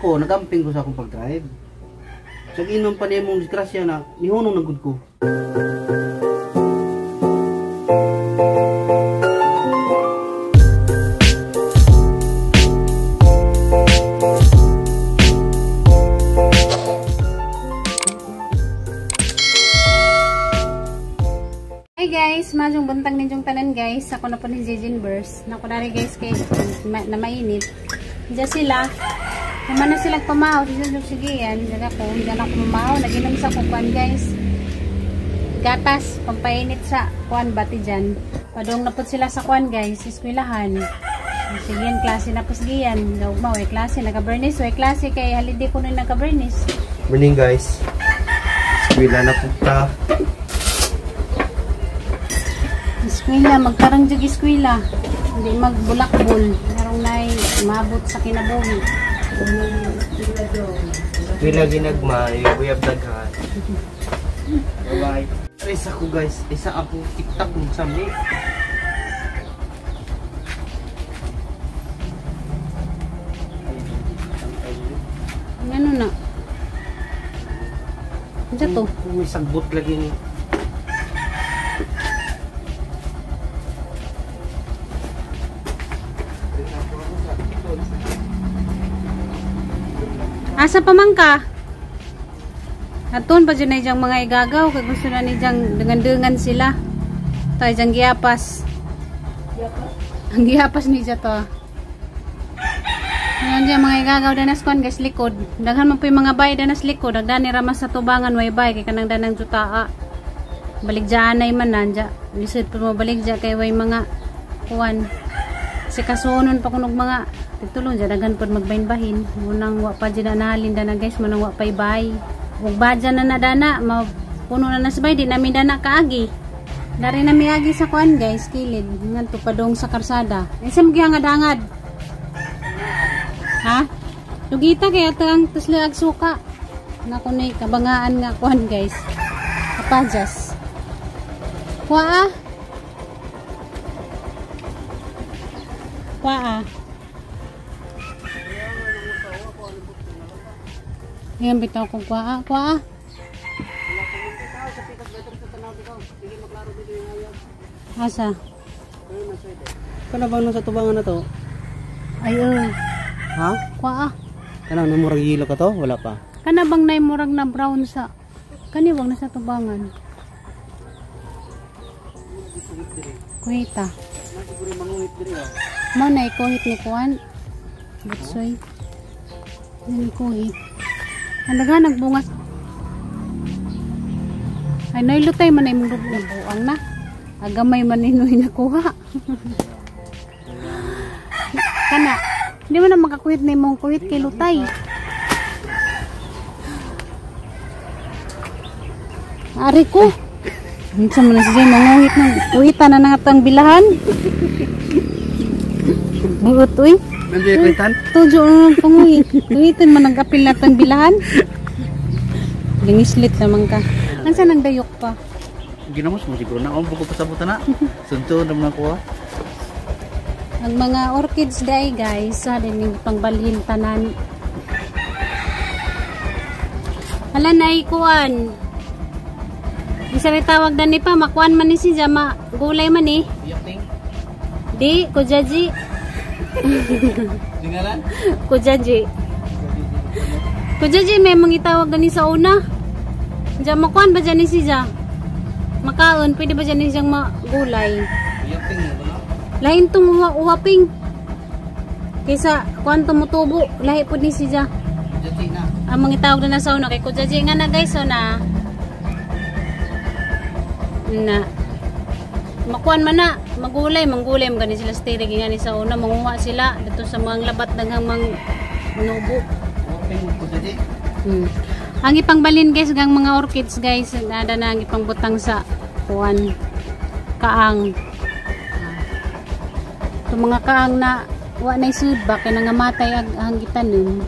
ako, nagamping ko sa akong pag-drive. Sa ginom pa niya mong disgrasya na, nihunong nagud ko. Hi guys, majong buntang ninyong tanan guys. Ako na po ni Jejin Burst. Naku na rin guys kay na mainit. Diyan sila. Naman na silang pamahaw. Sige yan. Diyan ako pamahaw. Naginom sa kukuan guys. Gatas. Pampainit sa kuan bati dyan. Padong napot sila sa kuan guys. Iskwilahan. Sige yan. Klase na po sige yan. Gawma. Way klase. Naka-bernis. Way klase kay haliday ko na naka-bernis. Morning guys. Eskwela na po ta. Eskwela. Magkarang jug eskwela. Hindi magbulakbol. Merong na'y mabot sa kinabuhi. Eskwela ginagma. Uyab daghan. Bye-bye. Isa ko guys. Isa ako. TikTok mo sami. Ano na? Ano to? May sagbot lagi ni. Asa pa man ka? Aton pa dyan na diyang mga igagaw. Kaya gusto na ni diyang dengan-dengan sila. Tayo diyang giyapas. Ang giyapas ni dyan to. Ngayon dyan mga igagaw danas kuan guys likod. Daghan mo po yung mga bay danas likod. Dagdan ni ramas sa tubangan way bay. Kaya kanang danang jutaa. Baligdaan na man nandya. Lisod po mo baligdya kaya way mga kuan. Kasi kasunon pa kunog mga titulong dyan, dagan po magbahin-bahin. Munang wapa dyan na nahalin dana guys, munang wapay bay. Huwag ba dyan na dana, mapuno na nasabay, di namin dana kaagi. Dari namin agi sa kuan guys, kilid. Nga to padong sa karsada. Isa magyangad-angad. Ha? Tugita kaya tang tusli ag suka. Nga kunay kabangaan nga kuan guys. Kapajas. Kuha. Kuha. Ngayon bitaw kong kuha. Kuha. Asa? Kana bang nasa tubangan na to? Ayun. Ha? Kuha. Kana na murag yelo ka to? Wala pa. Kana bang nay murag na brown sa kaniwang nasa tubangan? Kuhita. Mo na ikuhit ni kuan. Butsoy. Yan ikuhit. Ang daga nagbungas. Ay nailutay man ay mong buang na. Agamay man ninoy nakuha. Kana. Hindi mo na makakuhit na mong kuhit kay lutay. Ari ko. Minsan mo na siya manguhit ng kuhitan na nangatang bilahan. Buot uy. Nandiyo kuhitan? Tujo ang panguhit. Kuhitan man nag-apil natang bilahan. Lingislit naman ka. Ansa nang dayok pa? Ginamos mo siguro na. Buko pa sa buta na. Sunto naman ako ha. Ang mga orchids day guys. Sa din yung pangbalhin tanan. Hala na ikuan. Isa rin tawag na ni pa. Makuan man ni siya. Gulay man eh. Yaping? Di. Kujaji. Dingalan? Kujaji. Kujaji may mangitawag gani sa una. Diyan makuan ba dyan ni siya? Makaon. Pwede ba dyan ni siyang magulay? Yaping mo ba? Lain itong uwaping. Kaysa kuan tumutubo. Lahi po ni siya. Jati na. Ang mangitawag na sa una. Kay Kujaji nga na guys. So na. Makuan man na. Magulay. Manggulay. Magani sila stirig. Nga ni sa una. Manguha sila. Dito sa mga labat. Daghang manubo. Yaping mo po jati. Ang ipangbalin guys gang mga orchids guys nada na ang ipangbutang sa kuan kaang. Ito mga kaang na wa na isud ba kay nangamatay ang gitanom.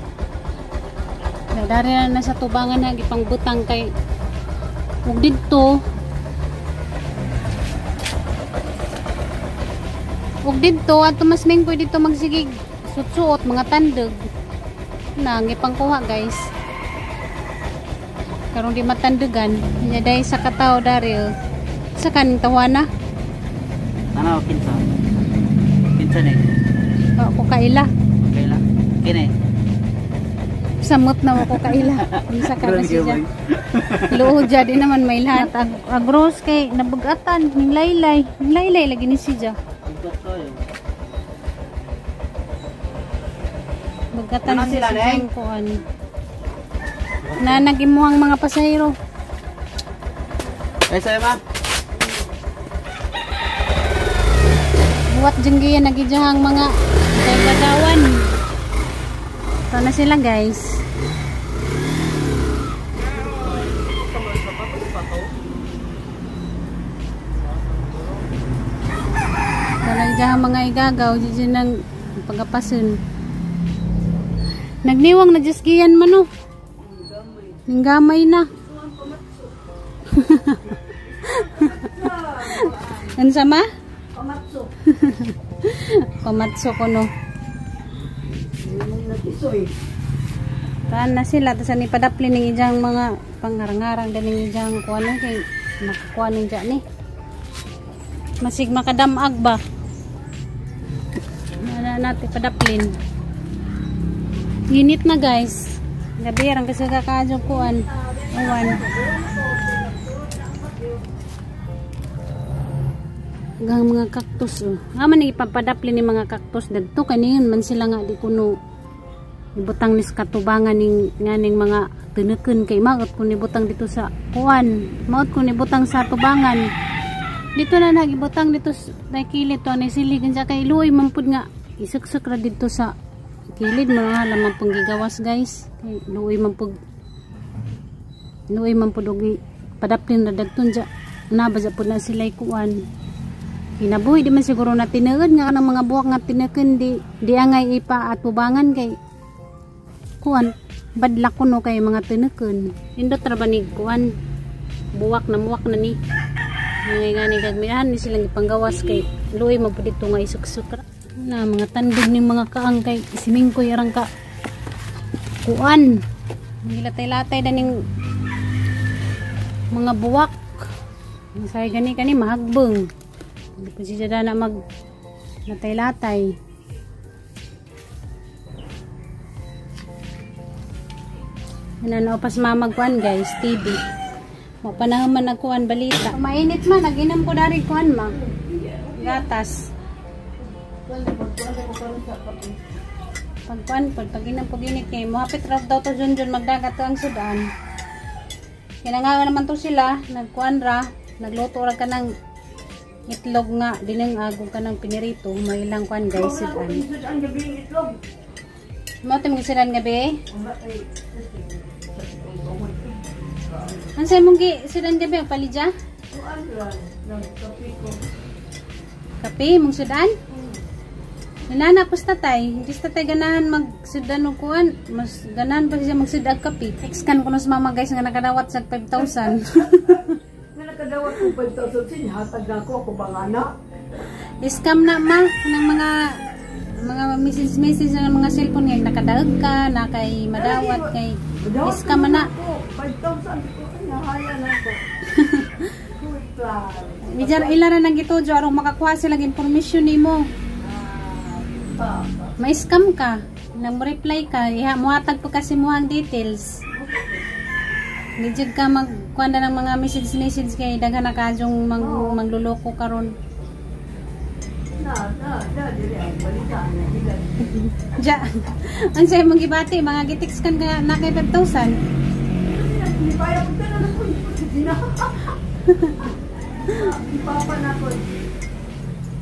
Dari na sa tubangan na ipangbutang kay ug didto. Ug didto at mas mengko dito magsigig sutsuot mga tandog. Nangipangkuha guys. Karong di matandugan. Nya day sa katao Daryl. Sa kaning tawana. Ano kinsa? Kinsa ni? Ako kaila. Kaila. Kini. Samot na ako kaila. Sa kana siya. Luhod jadi naman may lahat. Agros kay nabugatan ning laylay. Ning laylay lagi ni siya. Bagatan Ano sila sila, Neng? kuan. Na nagimuhang mga pasahero. Eh saya ma. Buwat jenggiyan nagijahang mga kagawan. Ito na sila guys. Ito na ijahang mga igagaw. Diyan ng pagapasun. Nagniwang na jesgiyan man oh. Ning gamay na. Ano sama? Pamatso. Pamatso ko no. Taan na sila. Tapos ni padapli ng ijang mga pangarang-arang din ng ijang kuwan na kay makakuha ng dyan eh. Masig makadamag ba? Ano natin padaplin. Init na guys. Gabi rang kasi kakadyo kuan. Awan. Gang mga cactus oh. Aman ni ipapadapli ni mga cactus dagto kaniyon man sila nga di kuno ibutang nis katubangan ning nganing mga tineken kay maot kun ibutang dito sa kuan. Maot kun ibutang sa tubangan. Dito na nagibutang dito sa kilid to ni siligan sa kay luoy man pud nga isuk-suk ra dito sa kilid mga lamang pong gigawas guys. Kay luoy man pud ugi padaplin ra dagton ja. Nabaza pud na sila kuan. Kinabuhi di man siguro na tineud nga kanang mga buwak nga tineken di angay ipa at tubangan kay kuan badlak kuno kay mga tineken. Indot ra ba ni kuan buwak na muwak na ni. Ngay gani gagmihan ni silang ipanggawas kay luoy man pud dito nga isuk-suk ra. Na mga tandog ning mga kaang kay simingkoy arang ka kuan. Gilatay-latay da ning mga buwak. Say gani mahagbeng. Hindi pa siya na mag latay-latay. Ano pas mamagkuan guys, TV. Mapanahon man nagkuan balita. Mainit man, naginam ko dari kuan ma. Gatas. Pagkuan po, pag-inam po ginit kayo. Muhapit raw daw to Junjun magdagat to ang sudan. Kinangawa naman to sila, nagkuan ra, nagluto ra ka ng itlog nga, dinang agong ka ng pinirito. May ilang kuan guys, sudan. Mati mong siran gabi? Ano sa'yo mong siran gabi? Ang palidya? Kape mong sudan? Nana pas tatay, hindi tatay ganahan magsudan o kuan, mas ganahan pa siya magsudag kape. Ex-kan ko na sa mama guys nga nakadawat sa 5,000. Nga nakadawat ko 5,000 sinhatag na ako bangana. Scam na ma ng mga message ng mga cellphone ngayon nakadaog ka, na kay madawat kay scam na. 5,000 ko nahaya na ko. Bijar ilara nang gitujo aron makakuha sila ng information nimo. Ma-scam ka, nang reply ka, muhatag po kasi mo ang details. Legit ka magkuanda ng mga message kay daghan na kadyong mangluloko karon. Ja, ang sa'yo mong gibati, mga gitiks kan ka na kay 5,000.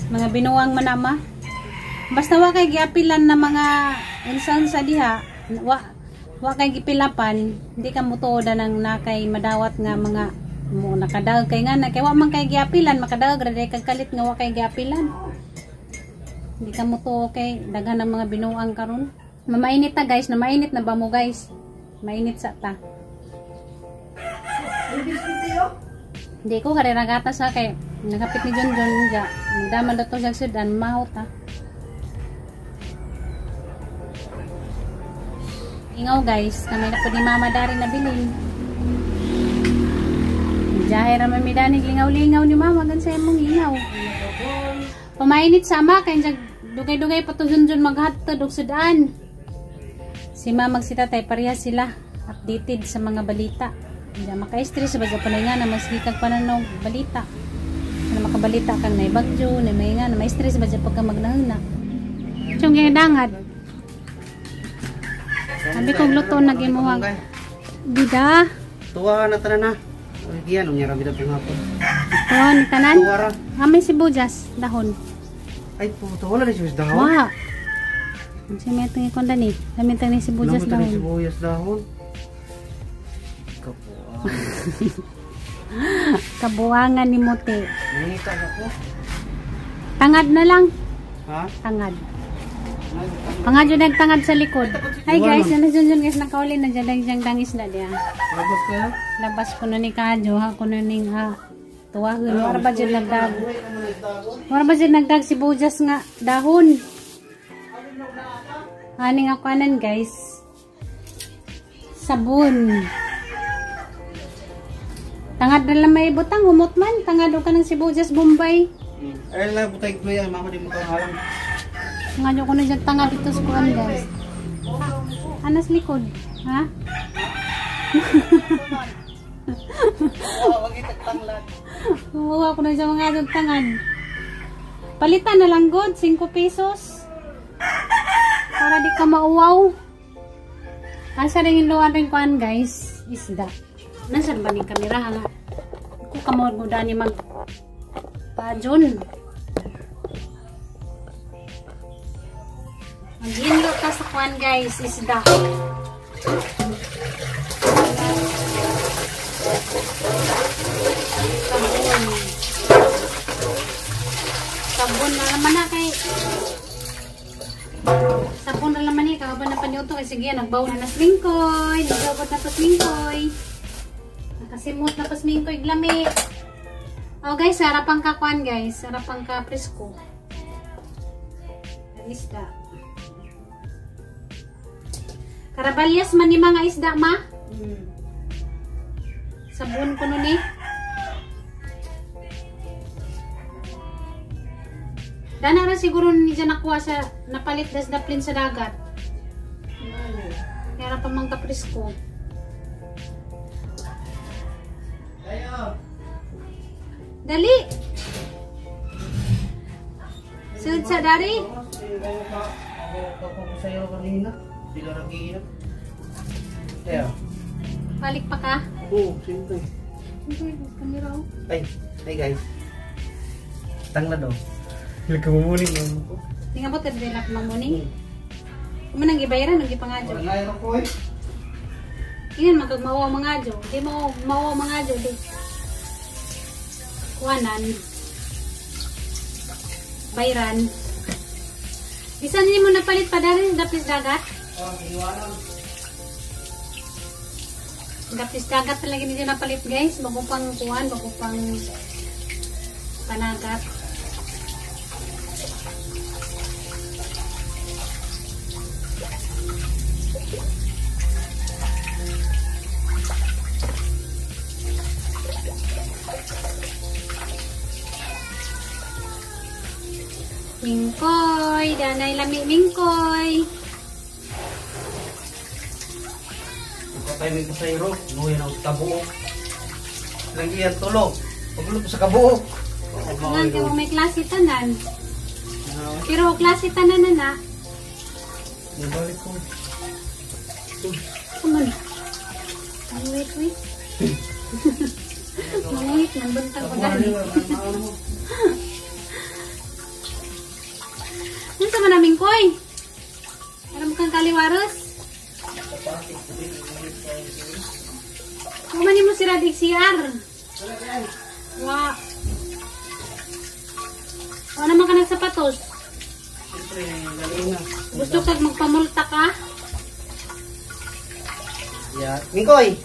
Mga binuwang manama. Basta wa kay giapilan na mga insan sa diha, wa kay gipilapan, hindi ka mutuoda nang nakay madawat nga mga mo nakadaog kay nga na kay wa man kay giapilan, makadaog ra kay kalit nga wa kay giapilan. Hindi ka mutuo kay daghan ng mga binuang karon. Mamainit ta guys, na mainit na ba mo guys? Mainit sa ta. Hindi ko kare nagata sa kay nakapit ni John ja. Daman daw to sa sudan mahot ta. Ingaw guys, kami na po ni Mama Dari na bilin. Jahe raman mi danig lingaw-lingaw ni Mama gan sa imong ingaw. Pamainit sama kay dugay-dugay patuhunjon maghatod og sudan. Si Mama si Tatay pareha sila updated sa mga balita. Hindi maka-stress ba sa panay nga na masikag pananaw balita. Na makabalita kang nay bagyo, na may nga na may stress ba sa pagka magnahuna. Chung gidangad. Sabi kong luto na gimuhang bida. Tuwa na tanan na. Yan, unya rabi na pangapon. Tuwa ni tanan. Tuwa ra. Amay sibuyas, dahon. Ay, puto wala na siya dahon. Wa. Ang simetong ikon dani. Lamitang ni sibuyas dahon. Sibuyas dahon. Kapuan. Kabuangan ni Mote. Nangita ako. Tangad na lang. Ha? Tangad. Pangadyo nagtangad sa likod. Hi guys, yan na guys nakauli na dyan lang dangis na diya. Labas ka? Labas ko na ni Kadyo, ha ko na ning tuwahon. Wala ba dyan nagdag? Wala ba dyan nagdag sibuyas nga dahon? Haning ako anan guys. Sabon. Tangad na lang may butang, humot man. Tangad ka ng sibuyas Bombay. Ay lang, butay ko yan. Mama di mo kang halang. Ngayon ko na dyan tangad ito sa kuhan guys. Anas likod. Ha? Oo, ako na dyan mga dyan tangad. Palitan na lang god, 5 pesos. Para di ka mauwaw. Asa rin yung luwan rin kuhan guys. Isda. Nasaan ba ni kamera nga? Ako kamorgoda ni mag pajon. Mag-inlo ka sa kuhan guys, isda. Sabon. Sabon na naman na kay sabon na naman eh, kakaban na paniuto kasi sige, nagbaw na smingkoy, nagbawat na smingkoy. Nakasimot na smingkoy glami. Oh guys, harapan ka kuhan guys, harapan ka presko. Isda. Karabalyas man ni mga isda ma? Sabon ko nun eh. Dana ra siguro ni dyan nakuha sa napalit das daplin sa dagat. Kaya pa mga kaprisko. Dali! Sud sa dari? Ako sa'yo kanina. Bila nag-iinap. Kaya? Balik pa ka? Oo, siyempre. Kamera oh. Ay guys. Tang na daw. Nagkamumunin mo ko. Tingnan mo tayo dilak mamuning. Kung nang ibayaran, nang ipangadyo. Wala nga ko eh. Iyan, magkagmawa mga adyo. Di mo mawa mga adyo. Di. Kuwanan. Bayran. Isa niyo mo napalit pa dahil dapis dagat? Dapis dagat talaga niyo napalit guys. Bago pang kuwan, bago pang panagat. Mingkoy, danay lami mingkoy. Patay mo sa iro, nuyan ang kabuok. Lagi yan tulog. Pagluto sa kabuok. Ngan kay may klase tanan. Pero klase tanan na. Nabalik ko. Come on. Wait. Mangit nang bentang ko dali. Ano sa mana mingkoy? Alam kang kaliwaros? Kumani mo si Radik CR. Wah. O naman ka nagsapatos? Siyempre, galing na. Gusto kag magpamulta ka? Yeah. Mingkoy!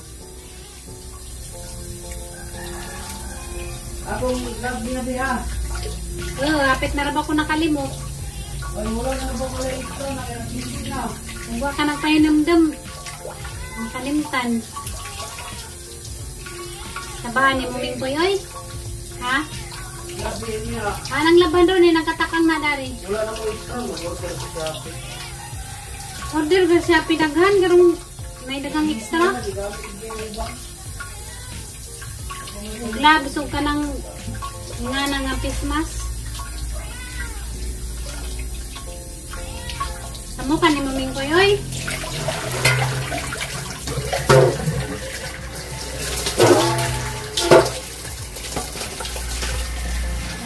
Akong love niya biya. Rapit na raba ko nakalimot. Ay, wala na ba pala ito? Nakayakinin na. Huwag ka nang pahinamdam. kalimtan. Sabahan ni muming koy, oy. Ha? Grabe niya. Anang laban doon eh, nagkatakang na dari. Wala na ko extra. Mag-order ko sa akin. Order ka siya pinaghan, karong may dagang extra. Gloves, ka ng nga nga face mask. Samo ka ni muming koy, oy.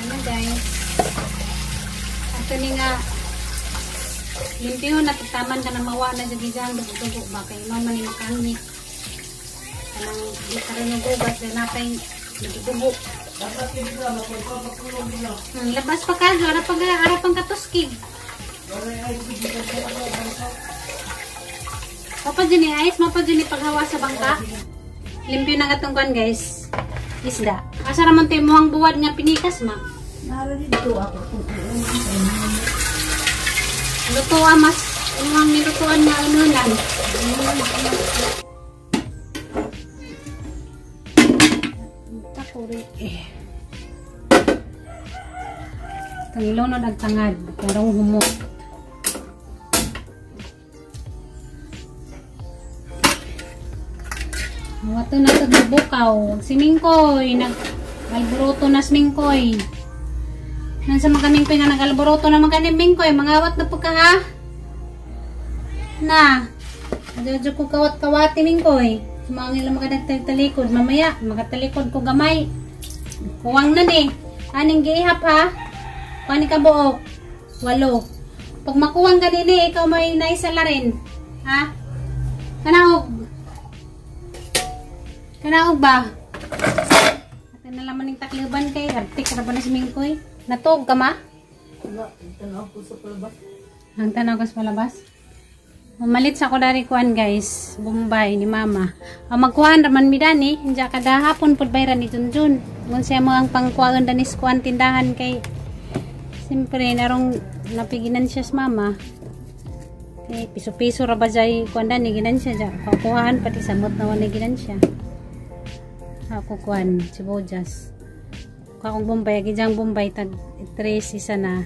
Ano guys? Ato ni nga limpyo na tataman ka na mawa na jagigang dugo ba kay mama ni makangit. Kanang di ka rin nagubat na napay dugo. Labas pa ka, ara pang katuskig. Mapadyan ni Ice, mapadyan ni paghawa sa bangka. Limpyo na nga tungkuan guys. Isda. Asa naman tayo muhang buwad nga pinikas ma. Nara dito ako kung Lutuan mas. Muhang nilutuan nga ununan. Takuri eh. Itong ilunod ang tangad. Karong humot. Wato na ito bubukaw. Si Mingkoy, nag-alboroto na si Mingkoy. Nansa mga Mingkoy nga nag-alboroto na mga Mingkoy. Mangawat na po ka ha? Na. Adyo ko kawat-kawati Mingkoy. Sumangin lang mga nagtalikod. Mamaya, magatalikod ko gamay. Kuwang na ni. Aning giihap ha? Kuwang ka buok. 8. Pag makuwang ka nini, ikaw may naisala rin. Ha? Kanaog. Kanaog ba? Ate na laman ng takliban kay artik na ba na si Mingkoy? Natog ka ma? wala, tanaw ko sa palabas. Ang tanaw ka sa palabas? Mamalit sa ko dari kuan guys. Bombay ni mama. Ang magkuhan raman mi dani. Hindi kada hapon pod bayran ni Junjun. Ngun siya mo ang pangkuhaan danis kuan tindahan kay siyempre narong napiginan siya sa mama. Eh, piso-piso ra ba jay kuan dani ginan siya ja. Pakuhaan pati samot na wala ginan siya. Ako kuan si Bojas. Kakong Bombay gijang Bombay tag 3 isa na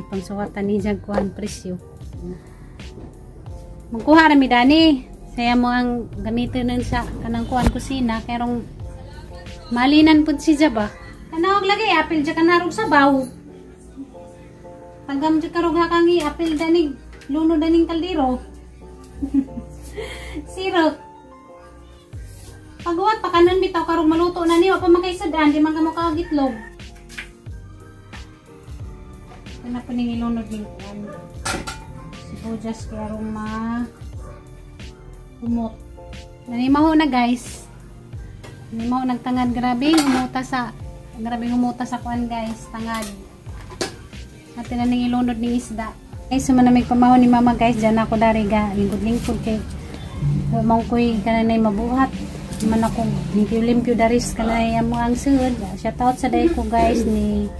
pangsuwatan ni jag kuan presyo. Magkuha ra mi dani. Saya mo ang gamitin nun sa kanang kuan kusina kayong malinan pud si Jaba. Kanawag lagi apil ja kanarog sabaw. Tagam ja karog hakangi apil danig luno daning kaldero. Sirok. Pagawat pa kanon bitaw karong maluto na niyo pa makaisadaan di man ka mo kagitlog. Kana po ning ilunod ning kuan. Si Bojas karong humot. Nanimaho na guys. Nanimaho nagtangad grabe umuta sa kuan guys, tangad. Atin na ning ilunod ning isda. Guys, sumanamig pamaho ni mama guys, diyan ako dariga lingkod-lingkod kay mong koy kananay mabuhat. Man ako limpyo daris kanay amo ang sud. Shout out sa day ko guys ni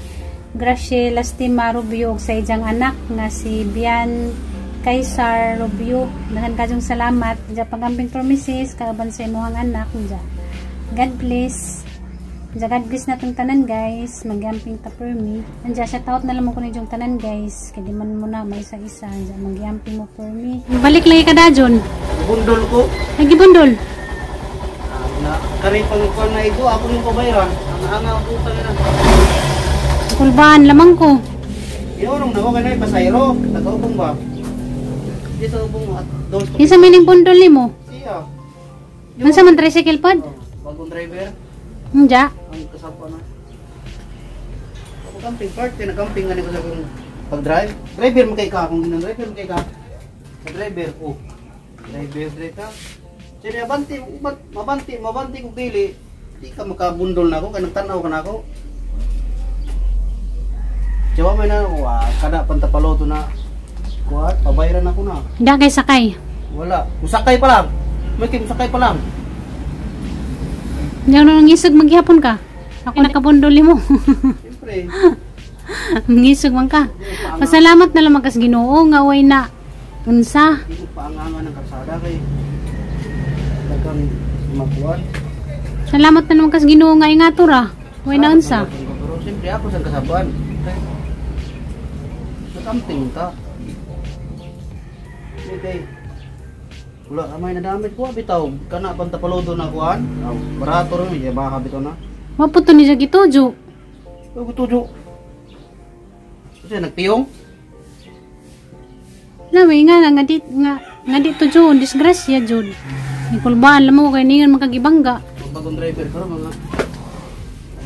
Graciela Lastima Rubio sa ijang anak nga si Bian Kaisar Rubio. Dahan kajong salamat ja pagamping promises kaaban sa imong anak ja. God bless. Ja God bless natong tanan guys. Magamping ta for me. Anja shout out na lang ko ni jong tanan guys. Kay di man mo na may isa-isa ja magamping mo for me. Balik lagi ka dajon. Bundol ko. Lagi bundol. Na kari pang na ito ako yung pabayran. Ang ako talaga. Kulbaan lamang ko. Iorong na ko kanay pasayro. Nag-ubong ba? Di sa ubong at dos. Isa mining bundol nimo. Siya. Unsa man tricycle pod? Bagong driver. Unja. Ang kasapa na. Ako camping party na camping nga ko sa kong pag-drive. Driver mo kay ka kung ginang driver mo kay ka. Sa driver oh. Driver ka. Sige, mabanti kung dili, di ka makabundol na ako, kaya nagtanaw ka na ako. Diyawa may na ako, kada pantapaloto na, pabayaran ako na. Hindi kay sakay. Wala, musakay pa lang. Musakay pa lang. Hindi ako nangisog maghihapon ka. Ako nakabundol mo. Siyempre. Nangisog man ka. Pasalamat na lang magkas Ginoo nga way na unsa. Hindi ko paangangan ng kalsada kay kang makuan. Salamat na naman kas Ginoo nga ingato ra. Way na unsa. Pero siyempre ako sa kasaban. Nakamping ta. Okay. Wala amay na damit ko bitaw. Kana pang tapalodo na kuan. Barato ron ya baka bitaw na. Maputo ni siya gitujo. Ako tujo. Kasi nagpiyong. Lami nga di tujo disgrasya jud. Ni kulbaan lamo kay ningan makagibangga. Bagong driver karon mga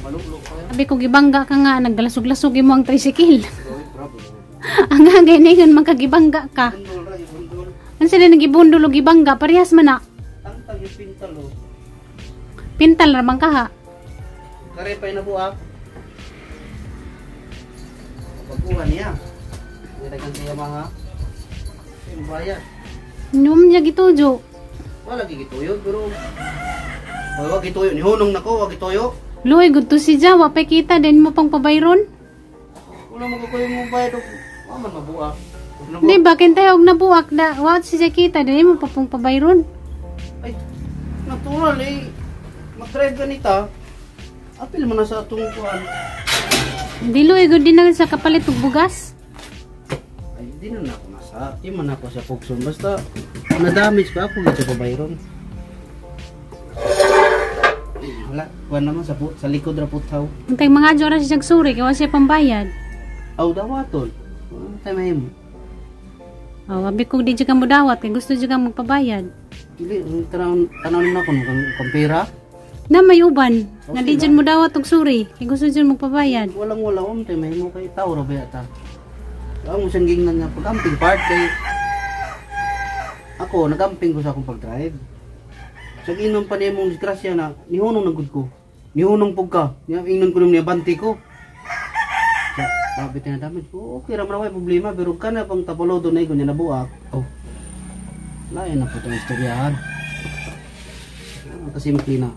maluklo pa yan. Sabi ko gibangga ka nga nagdalasog-lasog imo ang tricycle. Problem. Ang nga ningan makagibangga ka. Bundol ra bundol. Ano sila nagibundol og gibangga parehas man na. Tangtang yung pintal oh. Pintal ra man ka ha. Karepay na buak. Pagkuhan niya. Nilagyan siya mga yung bayad. Num niya gitujo. Wala gigituyo pero wag gituyo ni hunong nako wag gituyo. Luoy gud to si Jawa pa kita din mo pang pabayron. Wala mo ko yung bayad og man mabuak. Di ba kintay og nabuak na wa si kita din mo pa pang pabayron. Ay natural eh. Mag-drive ganita. Apil mo na sa atong kuan. Di luoy gud din na sa kapalit og bugas. Ay di na ako nasa. Di man ako sa pugson basta na-damage ka ako gito pabayron. Wala, kuan naman sa likod ra putaw. Untay mga adyo ra siya suri kay wa siya pambayad. Aw dawaton. Tay mahimo. Oh, abi ko di jud ka modawat kay gusto jud ka magpabayad. Dili tanaw na ko kung pera. Na may uban, nga di jud modawat og suri kay gusto jud magpabayad. Walang wala tay mahimo kay tao ra ba ta. Ang usang gingnan nga pag-camping part kay ako nag-camping ko sa akong pag-drive. Sa ginom pa niya mong disgrasya na nihunong na gud ko. Nihunong pug ka. Ingnon ko niya banti ko. Sabi tayo na damage ko. Okay ra man way problema pero kana pang tapolodo na igon niya nabuak. Oh. Lain na po itong istoryahan. Kasi maklina.